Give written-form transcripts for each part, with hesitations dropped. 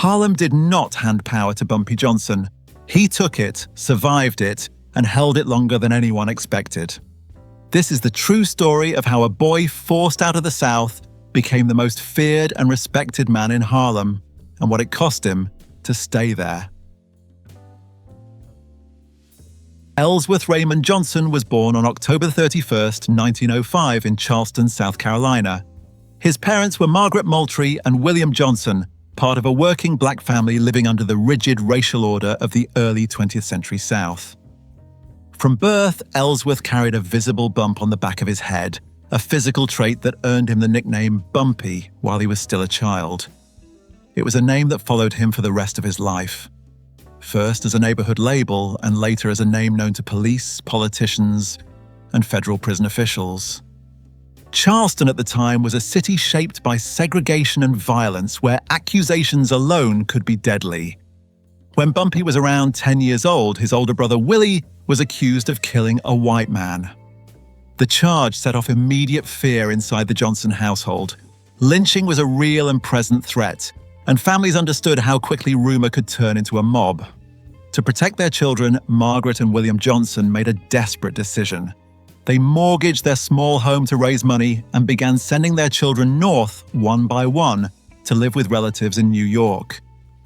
Harlem did not hand power to Bumpy Johnson. He took it, survived it, and held it longer than anyone expected. This is the true story of how a boy forced out of the South became the most feared and respected man in Harlem, and what it cost him to stay there. Ellsworth Raymond Johnson was born on October 31st, 1905 in Charleston, South Carolina. His parents were Margaret Moultrie and William Johnson, part of a working black family living under the rigid racial order of the early 20th century South. From birth, Ellsworth carried a visible bump on the back of his head, a physical trait that earned him the nickname Bumpy while he was still a child. It was a name that followed him for the rest of his life. First as a neighborhood label, and later as a name known to police, politicians, and federal prison officials. Charleston at the time was a city shaped by segregation and violence where accusations alone could be deadly. When Bumpy was around 10 years old, his older brother Willie was accused of killing a white man. The charge set off immediate fear inside the Johnson household. Lynching was a real and present threat, and families understood how quickly rumor could turn into a mob. To protect their children, Margaret and William Johnson made a desperate decision. They mortgaged their small home to raise money and began sending their children north, one by one, to live with relatives in New York.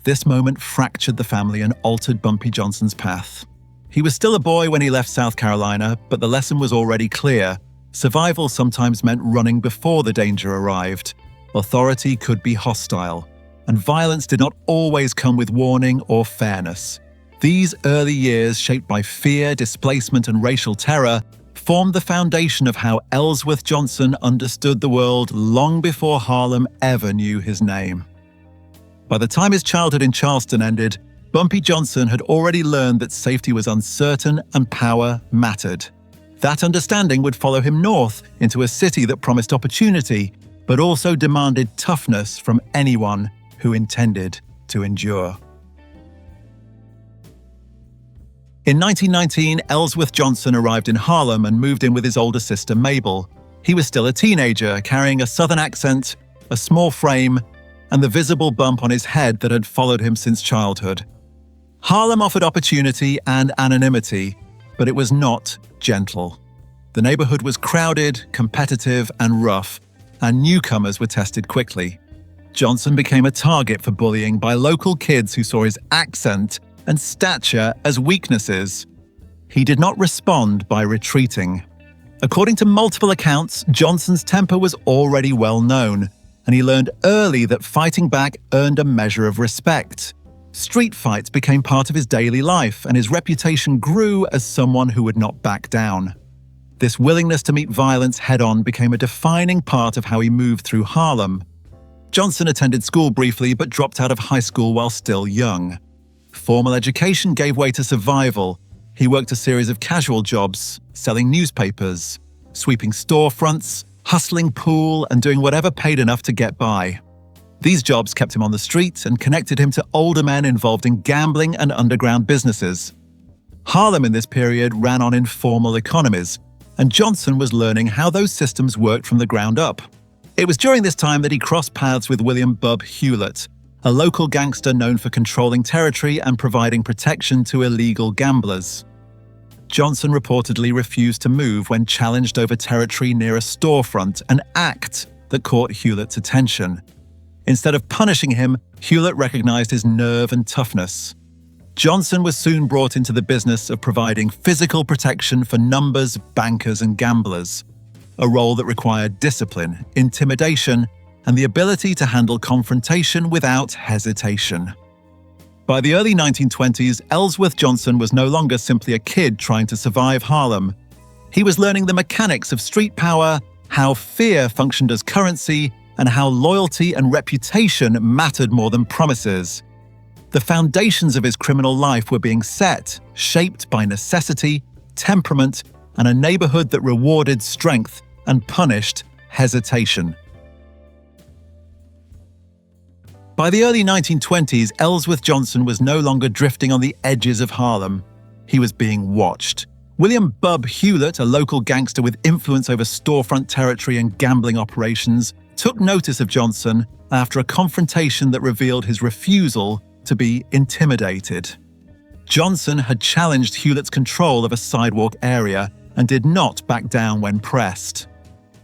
This moment fractured the family and altered Bumpy Johnson's path. He was still a boy when he left South Carolina, but the lesson was already clear. Survival sometimes meant running before the danger arrived. Authority could be hostile, and violence did not always come with warning or fairness. These early years, shaped by fear, displacement, and racial terror, formed the foundation of how Ellsworth Johnson understood the world long before Harlem ever knew his name. By the time his childhood in Charleston ended, Bumpy Johnson had already learned that safety was uncertain and power mattered. That understanding would follow him north into a city that promised opportunity, but also demanded toughness from anyone who intended to endure. In 1919, Ellsworth Johnson arrived in Harlem and moved in with his older sister Mabel. He was still a teenager, carrying a southern accent, a small frame, and the visible bump on his head that had followed him since childhood. Harlem offered opportunity and anonymity, but it was not gentle. The neighborhood was crowded, competitive, and rough, and newcomers were tested quickly. Johnson became a target for bullying by local kids who saw his accent and stature as weaknesses. He did not respond by retreating. According to multiple accounts, Johnson's temper was already well known, and he learned early that fighting back earned a measure of respect. Street fights became part of his daily life, and his reputation grew as someone who would not back down. This willingness to meet violence head-on became a defining part of how he moved through Harlem. Johnson attended school briefly but dropped out of high school while still young. Formal education gave way to survival. He worked a series of casual jobs, selling newspapers, sweeping storefronts, hustling pool, and doing whatever paid enough to get by. These jobs kept him on the street and connected him to older men involved in gambling and underground businesses. Harlem in this period ran on informal economies, and Johnson was learning how those systems worked from the ground up. It was during this time that he crossed paths with William "Bub" Hewlett, a local gangster known for controlling territory and providing protection to illegal gamblers. Johnson reportedly refused to move when challenged over territory near a storefront, an act that caught Hewlett's attention. Instead of punishing him, Hewlett recognized his nerve and toughness. Johnson was soon brought into the business of providing physical protection for numbers, bankers, and gamblers, a role that required discipline, intimidation, and the ability to handle confrontation without hesitation. By the early 1920s, Ellsworth Johnson was no longer simply a kid trying to survive Harlem. He was learning the mechanics of street power, how fear functioned as currency, and how loyalty and reputation mattered more than promises. The foundations of his criminal life were being set, shaped by necessity, temperament, and a neighborhood that rewarded strength and punished hesitation. By the early 1920s, Ellsworth Johnson was no longer drifting on the edges of Harlem. He was being watched. William "Bub" Hewlett, a local gangster with influence over storefront territory and gambling operations, took notice of Johnson after a confrontation that revealed his refusal to be intimidated. Johnson had challenged Hewlett's control of a sidewalk area and did not back down when pressed.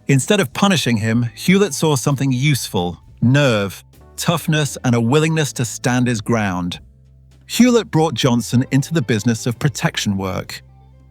Instead of punishing him, Hewlett saw something useful: nerve, toughness, and a willingness to stand his ground. Hewlett brought Johnson into the business of protection work.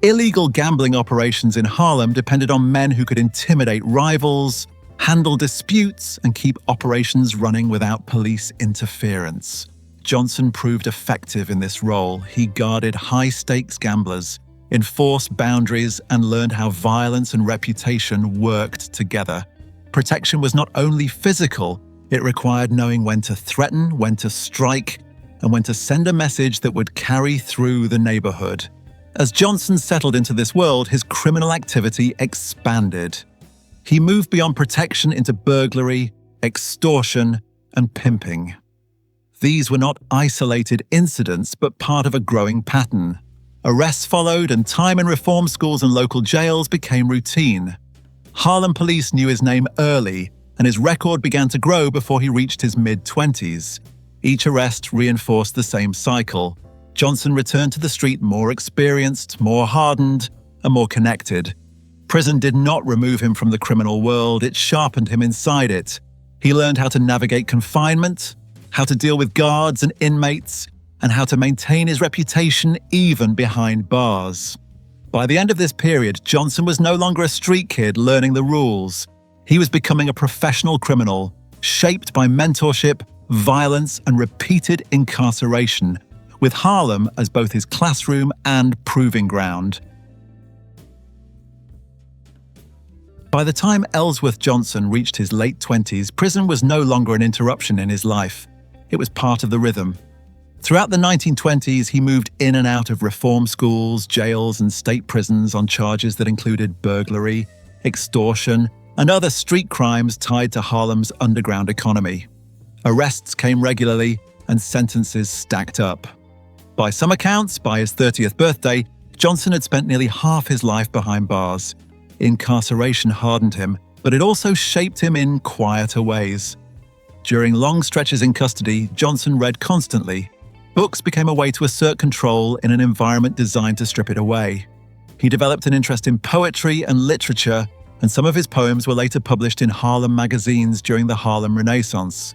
Illegal gambling operations in Harlem depended on men who could intimidate rivals, handle disputes, and keep operations running without police interference. Johnson proved effective in this role. He guarded high-stakes gamblers, enforced boundaries, and learned how violence and reputation worked together. Protection was not only physical, it required knowing when to threaten, when to strike, and when to send a message that would carry through the neighborhood. As Johnson settled into this world, his criminal activity expanded. He moved beyond protection into burglary, extortion, and pimping. These were not isolated incidents, but part of a growing pattern. Arrests followed, and time in reform schools and local jails became routine. Harlem police knew his name early, and his record began to grow before he reached his mid-20s. Each arrest reinforced the same cycle. Johnson returned to the street more experienced, more hardened, and more connected. Prison did not remove him from the criminal world, it sharpened him inside it. He learned how to navigate confinement, how to deal with guards and inmates, and how to maintain his reputation even behind bars. By the end of this period, Johnson was no longer a street kid learning the rules. He was becoming a professional criminal, shaped by mentorship, violence, and repeated incarceration, with Harlem as both his classroom and proving ground. By the time Ellsworth Johnson reached his late 20s, prison was no longer an interruption in his life. It was part of the rhythm. Throughout the 1920s, he moved in and out of reform schools, jails, and state prisons on charges that included burglary, extortion, and other street crimes tied to Harlem's underground economy. Arrests came regularly, and sentences stacked up. By some accounts, by his 30th birthday, Johnson had spent nearly half his life behind bars. Incarceration hardened him, but it also shaped him in quieter ways. During long stretches in custody, Johnson read constantly. Books became a way to assert control in an environment designed to strip it away. He developed an interest in poetry and literature, and some of his poems were later published in Harlem magazines during the Harlem Renaissance.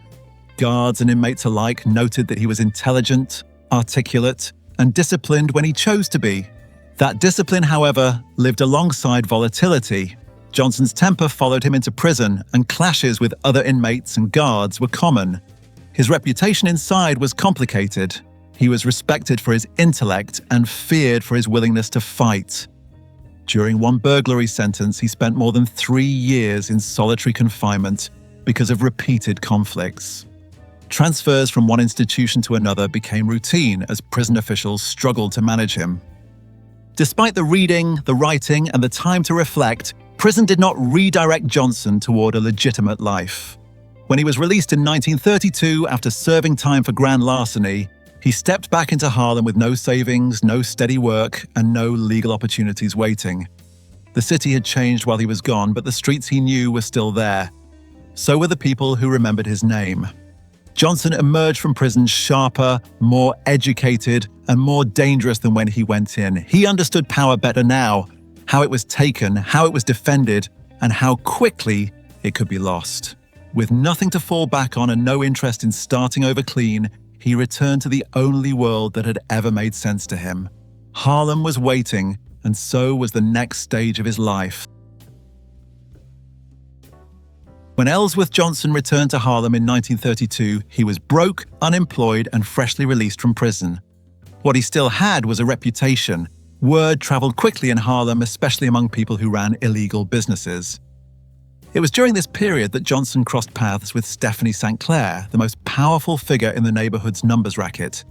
Guards and inmates alike noted that he was intelligent, articulate, and disciplined when he chose to be. That discipline, however, lived alongside volatility. Johnson's temper followed him into prison, and clashes with other inmates and guards were common. His reputation inside was complicated. He was respected for his intellect and feared for his willingness to fight. During one burglary sentence, he spent more than 3 years in solitary confinement because of repeated conflicts. Transfers from one institution to another became routine as prison officials struggled to manage him. Despite the reading, the writing, and the time to reflect, prison did not redirect Johnson toward a legitimate life. When he was released in 1932 after serving time for grand larceny, he stepped back into Harlem with no savings, no steady work, and no legal opportunities waiting. The city had changed while he was gone, but the streets he knew were still there. So were the people who remembered his name. Johnson emerged from prison sharper, more educated, and more dangerous than when he went in. He understood power better now, how it was taken, how it was defended, and how quickly it could be lost. With nothing to fall back on and no interest in starting over clean, he returned to the only world that had ever made sense to him. Harlem was waiting, and so was the next stage of his life. When Ellsworth Johnson returned to Harlem in 1932, he was broke, unemployed, and freshly released from prison. What he still had was a reputation. Word traveled quickly in Harlem, especially among people who ran illegal businesses. It was during this period that Johnson crossed paths with Stephanie St. Clair, the most powerful figure in the neighborhood's numbers racket.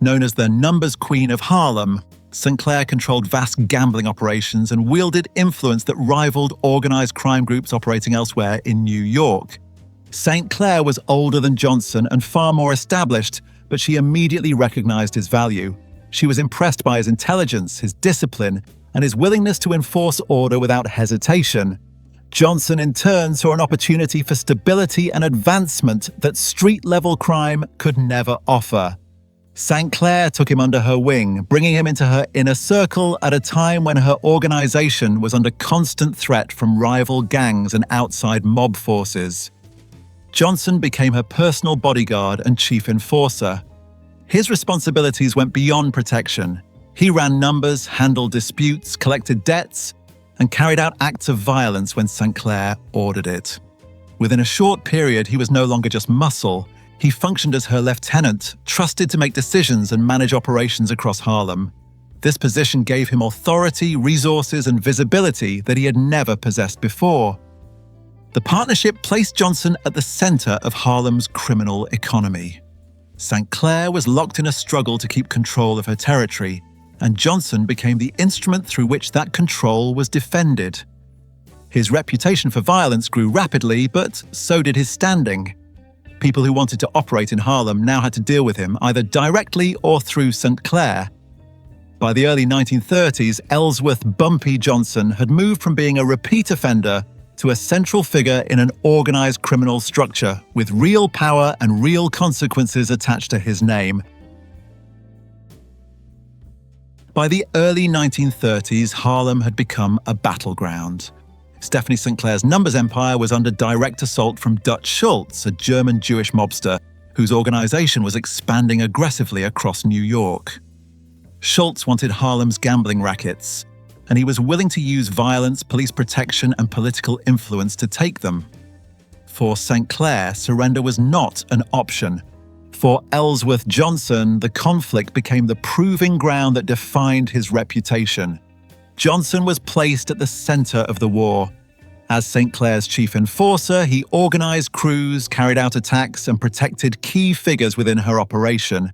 Known as the numbers queen of Harlem, St. Clair controlled vast gambling operations and wielded influence that rivaled organized crime groups operating elsewhere in New York. St. Clair was older than Johnson and far more established, but she immediately recognized his value. She was impressed by his intelligence, his discipline, and his willingness to enforce order without hesitation. Johnson in turn saw an opportunity for stability and advancement that street-level crime could never offer. St. Clair took him under her wing, bringing him into her inner circle at a time when her organization was under constant threat from rival gangs and outside mob forces. Johnson became her personal bodyguard and chief enforcer. His responsibilities went beyond protection. He ran numbers, handled disputes, collected debts, and carried out acts of violence when St. Clair ordered it. Within a short period, he was no longer just muscle. He functioned as her lieutenant, trusted to make decisions and manage operations across Harlem. This position gave him authority, resources, and visibility that he had never possessed before. The partnership placed Johnson at the center of Harlem's criminal economy. St. Clair was locked in a struggle to keep control of her territory, and Johnson became the instrument through which that control was defended. His reputation for violence grew rapidly, but so did his standing. People who wanted to operate in Harlem now had to deal with him, either directly or through St. Clair. By the early 1930s, Ellsworth Bumpy Johnson had moved from being a repeat offender to a central figure in an organized criminal structure, with real power and real consequences attached to his name. By the early 1930s, Harlem had become a battleground. Stephanie St. Clair's numbers empire was under direct assault from Dutch Schultz, a German Jewish mobster, whose organization was expanding aggressively across New York. Schultz wanted Harlem's gambling rackets, and he was willing to use violence, police protection, and political influence to take them. For St. Clair, surrender was not an option. For Ellsworth Johnson, the conflict became the proving ground that defined his reputation. Johnson was placed at the center of the war. As St. Clair's chief enforcer, he organized crews, carried out attacks, and protected key figures within her operation.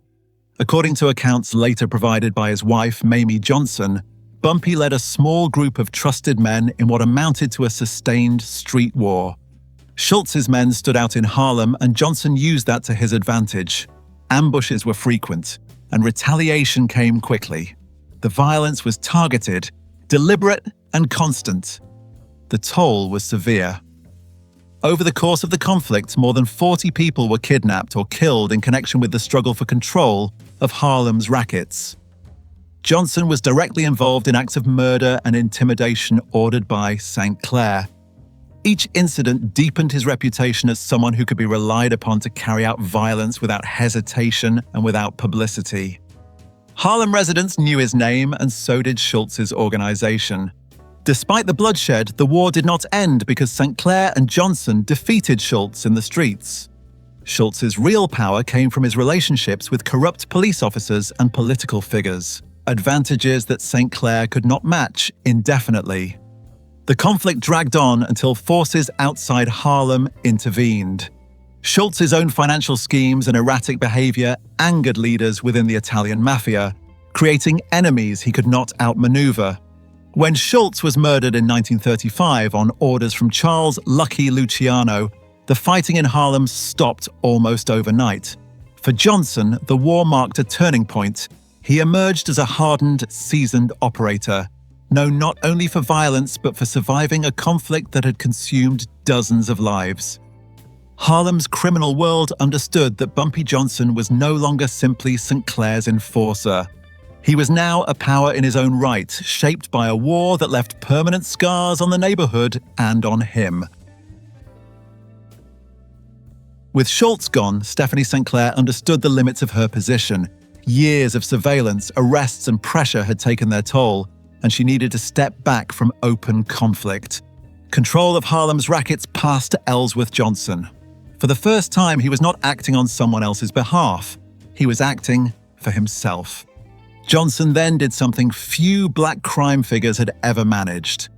According to accounts later provided by his wife, Mamie Johnson, Bumpy led a small group of trusted men in what amounted to a sustained street war. Schultz's men stood out in Harlem, and Johnson used that to his advantage. Ambushes were frequent, and retaliation came quickly. The violence was targeted, deliberate, and constant. The toll was severe. Over the course of the conflict, more than 40 people were kidnapped or killed in connection with the struggle for control of Harlem's rackets. Johnson was directly involved in acts of murder and intimidation ordered by St. Clair. Each incident deepened his reputation as someone who could be relied upon to carry out violence without hesitation and without publicity. Harlem residents knew his name, and so did Schultz's organization. Despite the bloodshed, the war did not end because St. Clair and Johnson defeated Schultz in the streets. Schultz's real power came from his relationships with corrupt police officers and political figures, advantages that St. Clair could not match indefinitely. The conflict dragged on until forces outside Harlem intervened. Schultz's own financial schemes and erratic behavior angered leaders within the Italian Mafia, creating enemies he could not outmaneuver. When Schultz was murdered in 1935 on orders from Charles Lucky Luciano, the fighting in Harlem stopped almost overnight. For Johnson, the war marked a turning point. He emerged as a hardened, seasoned operator, known not only for violence but for surviving a conflict that had consumed dozens of lives. Harlem's criminal world understood that Bumpy Johnson was no longer simply St. Clair's enforcer. He was now a power in his own right, shaped by a war that left permanent scars on the neighborhood and on him. With Schultz gone, Stephanie St. Clair understood the limits of her position. Years of surveillance, arrests, and pressure had taken their toll, and she needed to step back from open conflict. Control of Harlem's rackets passed to Ellsworth Johnson. For the first time, he was not acting on someone else's behalf. He was acting for himself. Johnson then did something few black crime figures had ever managed.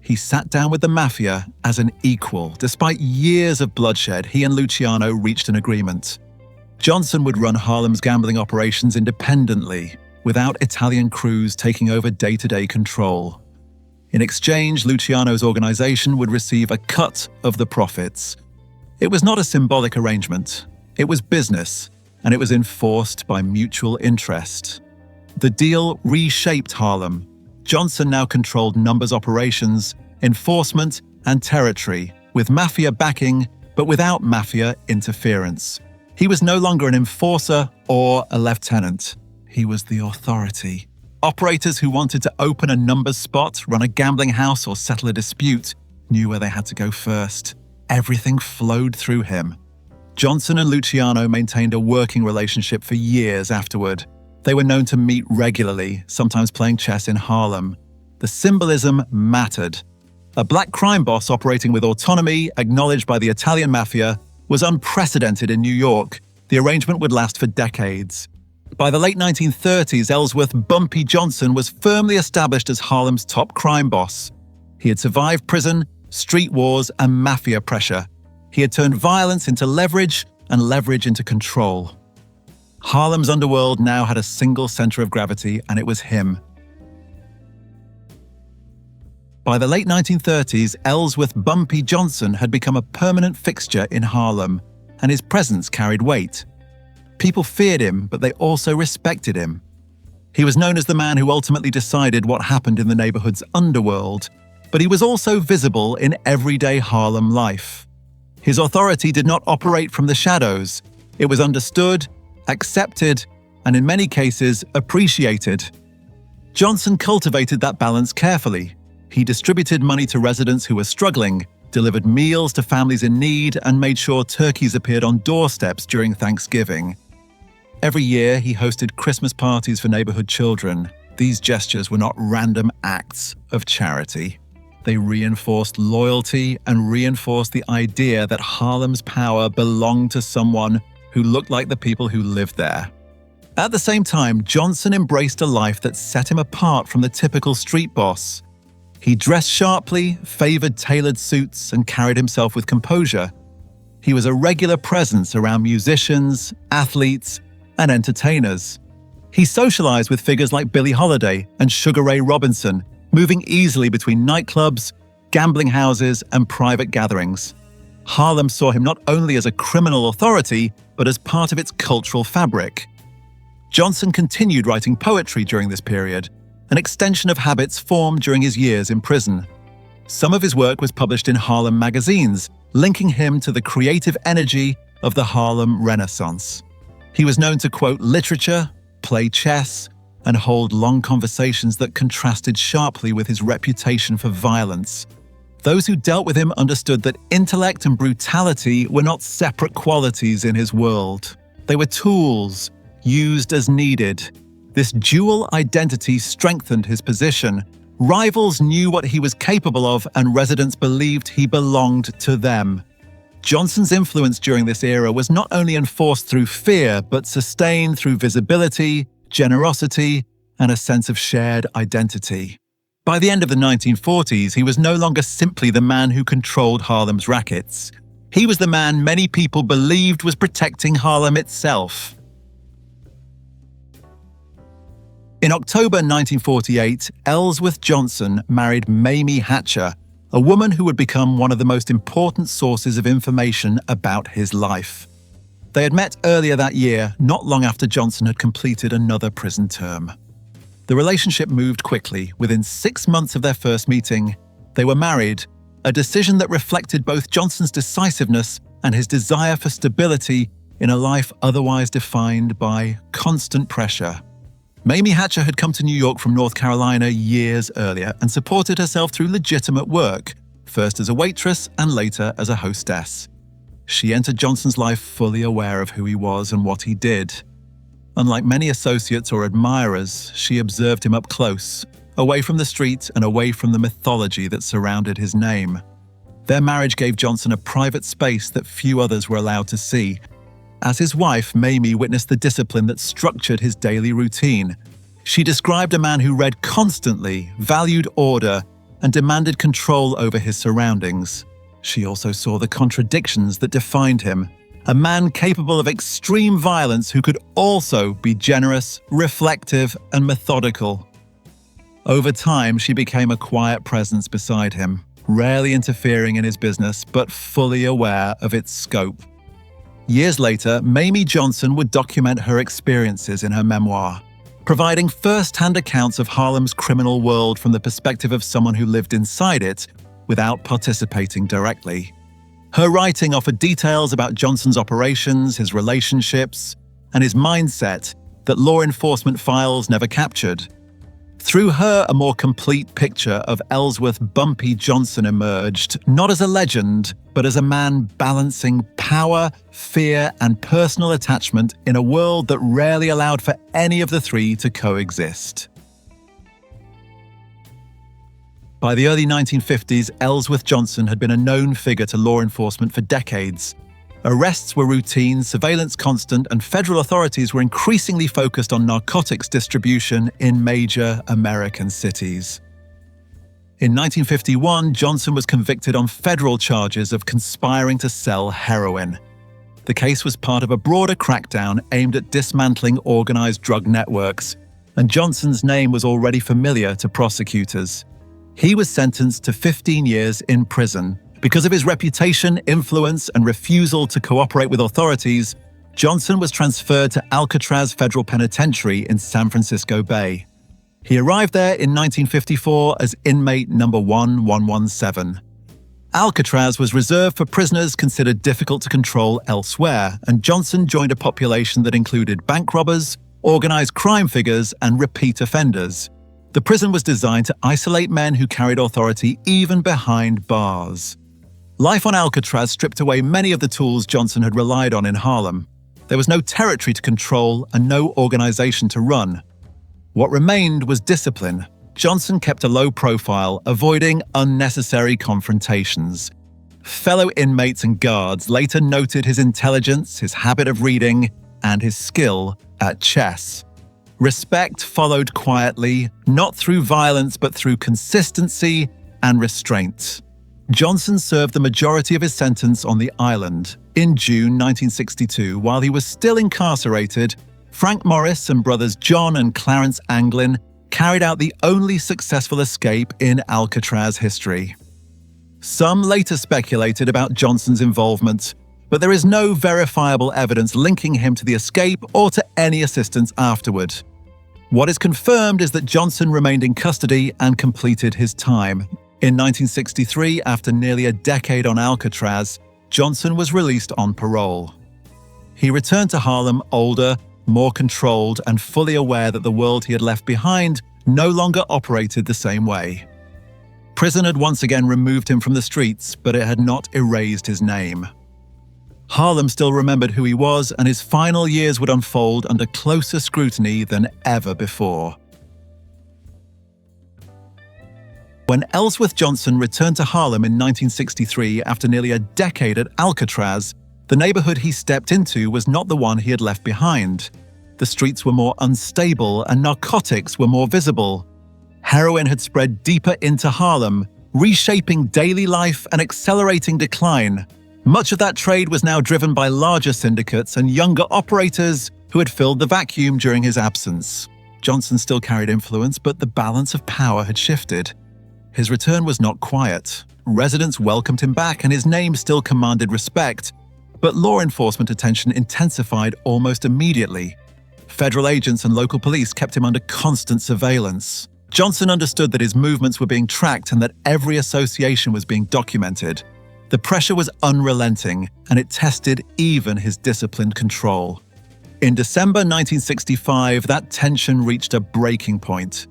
He sat down with the Mafia as an equal. Despite years of bloodshed, he and Luciano reached an agreement. Johnson would run Harlem's gambling operations independently, without Italian crews taking over day-to-day control. In exchange, Luciano's organization would receive a cut of the profits. It was not a symbolic arrangement. It was business, and it was enforced by mutual interest. The deal reshaped Harlem. Johnson now controlled numbers operations, enforcement, and territory, with Mafia backing, but without Mafia interference. He was no longer an enforcer or a lieutenant. He was the authority. Operators who wanted to open a numbers spot, run a gambling house, or settle a dispute knew where they had to go first. Everything flowed through him. Johnson and Luciano maintained a working relationship for years afterward. They were known to meet regularly, sometimes playing chess in Harlem. The symbolism mattered. A black crime boss operating with autonomy, acknowledged by the Italian Mafia, was unprecedented in New York. The arrangement would last for decades. By the late 1930s, Ellsworth Bumpy Johnson was firmly established as Harlem's top crime boss. He had survived prison, street wars, and Mafia pressure. He had turned violence into leverage and leverage into control. Harlem's underworld now had a single center of gravity, and it was him. By the late 1930s, Ellsworth Bumpy Johnson had become a permanent fixture in Harlem, and his presence carried weight. People feared him, but they also respected him. He was known as the man who ultimately decided what happened in the neighborhood's underworld, but he was also visible in everyday Harlem life. His authority did not operate from the shadows. It was understood, accepted, and in many cases, appreciated. Johnson cultivated that balance carefully. He distributed money to residents who were struggling, delivered meals to families in need, and made sure turkeys appeared on doorsteps during Thanksgiving. Every year, he hosted Christmas parties for neighborhood children. These gestures were not random acts of charity. They reinforced loyalty and reinforced the idea that Harlem's power belonged to someone who looked like the people who lived there. At the same time, Johnson embraced a life that set him apart from the typical street boss. He dressed sharply, favored tailored suits, and carried himself with composure. He was a regular presence around musicians, athletes, and entertainers. He socialized with figures like Billie Holiday and Sugar Ray Robinson, moving easily between nightclubs, gambling houses, and private gatherings. Harlem saw him not only as a criminal authority, but as part of its cultural fabric. Johnson continued writing poetry during this period, an extension of habits formed during his years in prison. Some of his work was published in Harlem magazines, linking him to the creative energy of the Harlem Renaissance. He was known to quote literature, play chess, and hold long conversations that contrasted sharply with his reputation for violence. Those who dealt with him understood that intellect and brutality were not separate qualities in his world. They were tools, used as needed. This dual identity strengthened his position. Rivals knew what he was capable of, and residents believed he belonged to them. Johnson's influence during this era was not only enforced through fear, but sustained through visibility, generosity, and a sense of shared identity. By the end of the 1940s, he was no longer simply the man who controlled Harlem's rackets. He was the man many people believed was protecting Harlem itself. In October 1948, Ellsworth Johnson married Mamie Hatcher, a woman who would become one of the most important sources of information about his life. They had met earlier that year, not long after Johnson had completed another prison term. The relationship moved quickly. Within 6 months of their first meeting, they were married, a decision that reflected both Johnson's decisiveness and his desire for stability in a life otherwise defined by constant pressure. Mamie Hatcher had come to New York from North Carolina years earlier and supported herself through legitimate work, first as a waitress and later as a hostess. She entered Johnson's life fully aware of who he was and what he did. Unlike many associates or admirers, she observed him up close, away from the street and away from the mythology that surrounded his name. Their marriage gave Johnson a private space that few others were allowed to see. As his wife, Mamie witnessed the discipline that structured his daily routine. She described a man who read constantly, valued order, and demanded control over his surroundings. She also saw the contradictions that defined him, a man capable of extreme violence who could also be generous, reflective, and methodical. Over time, she became a quiet presence beside him, rarely interfering in his business, but fully aware of its scope. Years later, Mamie Johnson would document her experiences in her memoir, providing first-hand accounts of Harlem's criminal world from the perspective of someone who lived inside it, without participating directly. Her writing offered details about Johnson's operations, his relationships, and his mindset that law enforcement files never captured. Through her, a more complete picture of Ellsworth Bumpy Johnson emerged, not as a legend, but as a man balancing power, fear, and personal attachment in a world that rarely allowed for any of the three to coexist. By the early 1950s, Ellsworth Johnson had been a known figure to law enforcement for decades. Arrests were routine, surveillance constant, and federal authorities were increasingly focused on narcotics distribution in major American cities. In 1951, Johnson was convicted on federal charges of conspiring to sell heroin. The case was part of a broader crackdown aimed at dismantling organized drug networks, and Johnson's name was already familiar to prosecutors. He was sentenced to 15 years in prison. Because of his reputation, influence, and refusal to cooperate with authorities, Johnson was transferred to Alcatraz Federal Penitentiary in San Francisco Bay. He arrived there in 1954 as inmate number 1117. Alcatraz was reserved for prisoners considered difficult to control elsewhere, and Johnson joined a population that included bank robbers, organized crime figures, and repeat offenders. The prison was designed to isolate men who carried authority even behind bars. Life on Alcatraz stripped away many of the tools Johnson had relied on in Harlem. There was no territory to control and no organization to run. What remained was discipline. Johnson kept a low profile, avoiding unnecessary confrontations. Fellow inmates and guards later noted his intelligence, his habit of reading, and his skill at chess. Respect followed quietly, not through violence but through consistency and restraint. Johnson served the majority of his sentence on the island. In June 1962, while he was still incarcerated, Frank Morris and brothers John and Clarence Anglin carried out the only successful escape in Alcatraz history. Some later speculated about Johnson's involvement, but there is no verifiable evidence linking him to the escape or to any assistance afterward. What is confirmed is that Johnson remained in custody and completed his time. In 1963, after nearly a decade on Alcatraz, Johnson was released on parole. He returned to Harlem older, more controlled, and fully aware that the world he had left behind no longer operated the same way. Prison had once again removed him from the streets, but it had not erased his name. Harlem still remembered who he was, and his final years would unfold under closer scrutiny than ever before. When Ellsworth Johnson returned to Harlem in 1963 after nearly a decade at Alcatraz, the neighborhood he stepped into was not the one he had left behind. The streets were more unstable and narcotics were more visible. Heroin had spread deeper into Harlem, reshaping daily life and accelerating decline. Much of that trade was now driven by larger syndicates and younger operators who had filled the vacuum during his absence. Johnson still carried influence, but the balance of power had shifted. His return was not quiet. Residents welcomed him back and his name still commanded respect, but law enforcement attention intensified almost immediately. Federal agents and local police kept him under constant surveillance. Johnson understood that his movements were being tracked and that every association was being documented. The pressure was unrelenting, and it tested even his disciplined control. In December 1965, that tension reached a breaking point.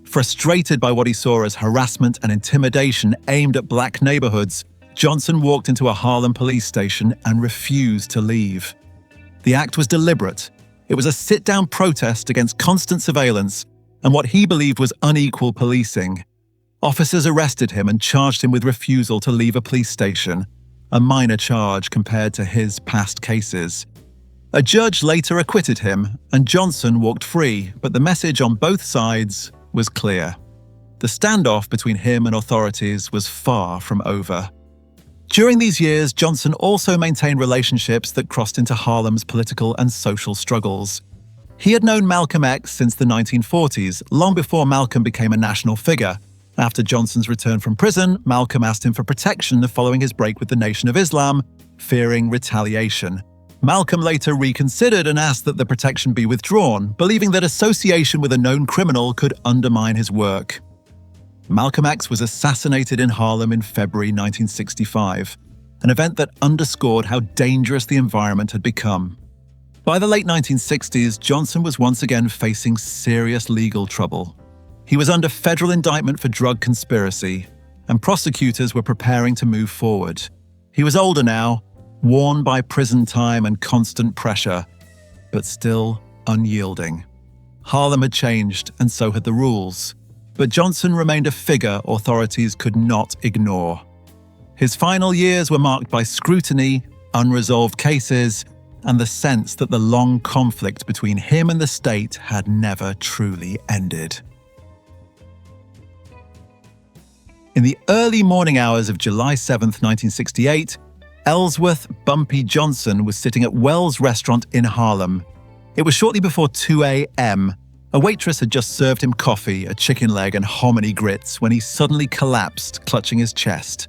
Frustrated by what he saw as harassment and intimidation aimed at black neighborhoods, Johnson walked into a Harlem police station and refused to leave. The act was deliberate. It was a sit-down protest against constant surveillance and what he believed was unequal policing. Officers arrested him and charged him with refusal to leave a police station, a minor charge compared to his past cases. A judge later acquitted him, and Johnson walked free, but the message on both sides was clear. The standoff between him and authorities was far from over. During these years, Johnson also maintained relationships that crossed into Harlem's political and social struggles. He had known Malcolm X since the 1940s, long before Malcolm became a national figure. After Johnson's return from prison, Malcolm asked him for protection following his break with the Nation of Islam, fearing retaliation. Malcolm later reconsidered and asked that the protection be withdrawn, believing that association with a known criminal could undermine his work. Malcolm X was assassinated in Harlem in February 1965, an event that underscored how dangerous the environment had become. By the late 1960s, Johnson was once again facing serious legal trouble. He was under federal indictment for drug conspiracy, and prosecutors were preparing to move forward. He was older now, worn by prison time and constant pressure, but still unyielding. Harlem had changed, and so had the rules. But Johnson remained a figure authorities could not ignore. His final years were marked by scrutiny, unresolved cases, and the sense that the long conflict between him and the state had never truly ended. In the early morning hours of July 7, 1968, Ellsworth Bumpy Johnson was sitting at Wells Restaurant in Harlem. It was shortly before 2 a.m. A waitress had just served him coffee, a chicken leg, and hominy grits when he suddenly collapsed, clutching his chest.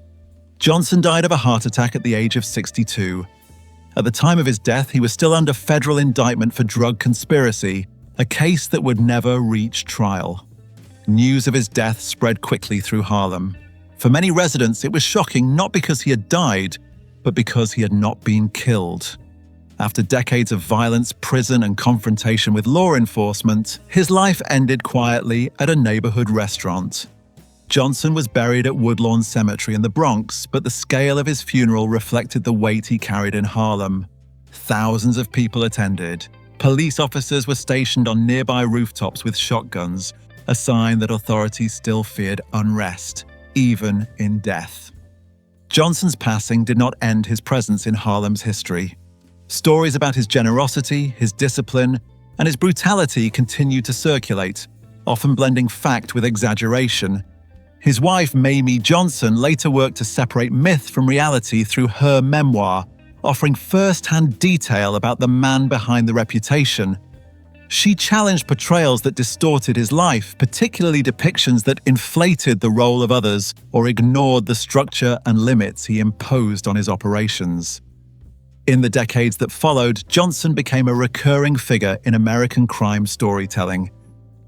Johnson died of a heart attack at the age of 62. At the time of his death, he was still under federal indictment for drug conspiracy, a case that would never reach trial. News of his death spread quickly through Harlem. For many residents, it was shocking not because he had died, but because he had not been killed. After decades of violence, prison, and confrontation with law enforcement, his life ended quietly at a neighborhood restaurant. Johnson was buried at Woodlawn Cemetery in the Bronx, but the scale of his funeral reflected the weight he carried in Harlem. Thousands of people attended. Police officers were stationed on nearby rooftops with shotguns, a sign that authorities still feared unrest, even in death. Johnson's passing did not end his presence in Harlem's history. Stories about his generosity, his discipline, and his brutality continued to circulate, often blending fact with exaggeration. His wife, Mamie Johnson, later worked to separate myth from reality through her memoir, offering first-hand detail about the man behind the reputation. She challenged portrayals that distorted his life, particularly depictions that inflated the role of others or ignored the structure and limits he imposed on his operations. In the decades that followed, Johnson became a recurring figure in American crime storytelling.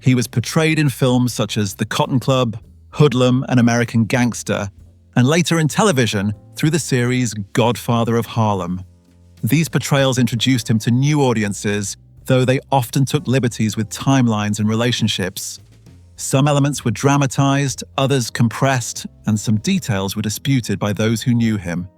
He was portrayed in films such as The Cotton Club, Hoodlum, and American Gangster, and later in television through the series Godfather of Harlem. These portrayals introduced him to new audiences, though they often took liberties with timelines and relationships. Some elements were dramatized, others compressed, and some details were disputed by those who knew him.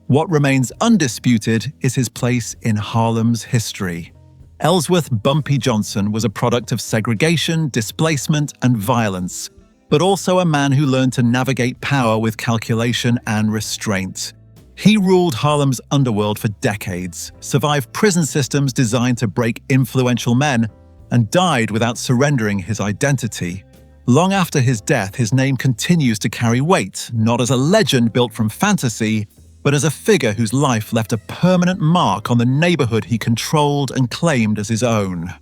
What remains undisputed is his place in Harlem's history. Ellsworth Bumpy Johnson was a product of segregation, displacement, and violence, but also a man who learned to navigate power with calculation and restraint. He ruled Harlem's underworld for decades, survived prison systems designed to break influential men, and died without surrendering his identity. Long after his death, his name continues to carry weight, not as a legend built from fantasy, but as a figure whose life left a permanent mark on the neighborhood he controlled and claimed as his own.